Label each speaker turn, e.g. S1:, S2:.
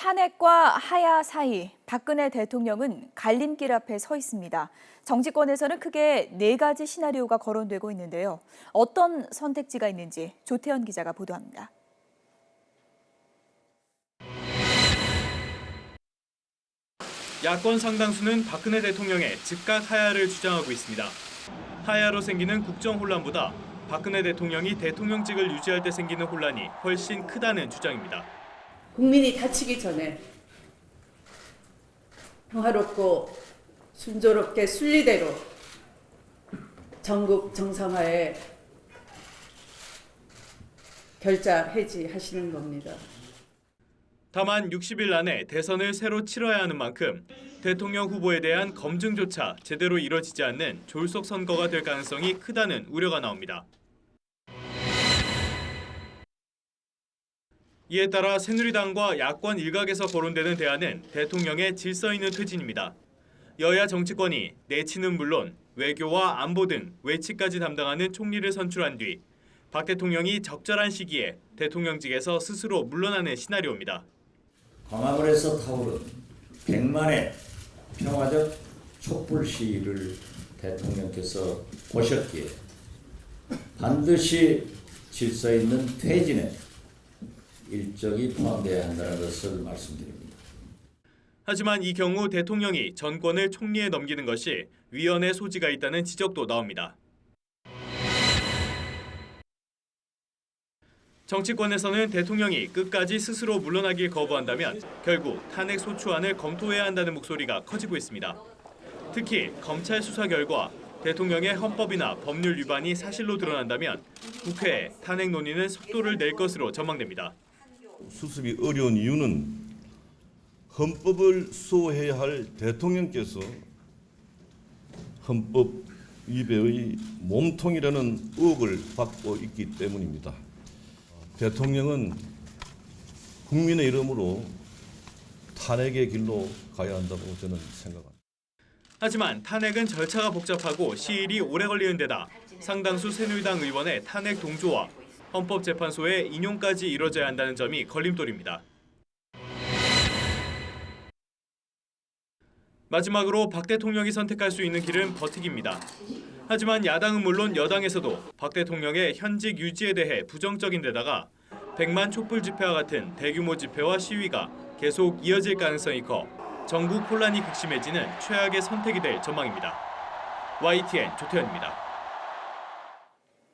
S1: 탄핵과 하야 사이 박근혜 대통령은 갈림길 앞에 서 있습니다. 정치권에서는 크게 네 가지 시나리오가 거론되고 있는데요. 어떤 선택지가 있는지 조태현 기자가 보도합니다.
S2: 야권 상당수는 박근혜 대통령의 즉각 하야를 주장하고 있습니다. 하야로 생기는 국정 혼란보다 박근혜 대통령이 대통령직을 유지할 때 생기는 혼란이 훨씬 크다는 주장입니다.
S3: 국민이 다치기 전에 평화롭고 순조롭게 순리대로 전국 정상화에 결자 해지하시는 겁니다.
S2: 다만 60일 안에 대선을 새로 치러야 하는 만큼 대통령 후보에 대한 검증조차 제대로 이뤄지지 않는 졸속 선거가 될 가능성이 크다는 우려가 나옵니다. 이에 따라 새누리당과 야권 일각에서 거론되는 대안은 대통령의 질서 있는 퇴진입니다. 여야 정치권이 내치는 물론 외교와 안보 등 외치까지 담당하는 총리를 선출한 뒤 박 대통령이 적절한 시기에 대통령직에서 스스로 물러나는 시나리오입니다.
S4: 광화문에서 타오른 100만의 평화적 촛불 시위를 대통령께서 보셨기에 반드시 질서 있는 퇴진에 일정이 포함되어야 한다는 것을 말씀드립니다.
S2: 하지만 이 경우 대통령이 전권을 총리에 넘기는 것이 위헌의 소지가 있다는 지적도 나옵니다. 정치권에서는 대통령이 끝까지 스스로 물러나길 거부한다면 결국 탄핵 소추안을 검토해야 한다는 목소리가 커지고 있습니다. 특히 검찰 수사 결과 대통령의 헌법이나 법률 위반이 사실로 드러난다면 국회에 탄핵 논의는 속도를 낼 것으로 전망됩니다.
S5: 수습이 어려운 이유는 헌법을 수호해야 할 대통령께서 헌법 위배의 몸통이라는 의혹을 받고 있기 때문입니다. 대통령은 국민의 이름으로 탄핵의 길로 가야 한다고 저는 생각합니다.
S2: 하지만 탄핵은 절차가 복잡하고 시일이 오래 걸리는 데다 상당수 새누리당 의원의 탄핵 동조와 헌법재판소의 인용까지 이뤄져야 한다는 점이 걸림돌입니다. 마지막으로 박 대통령이 선택할 수 있는 길은 버티기입니다. 하지만 야당은 물론 여당에서도 박 대통령의 현직 유지에 대해 부정적인 데다가 100만 촛불 집회와 같은 대규모 집회와 시위가 계속 이어질 가능성이 커 전국 혼란이 극심해지는 최악의 선택이 될 전망입니다. YTN 조태현입니다.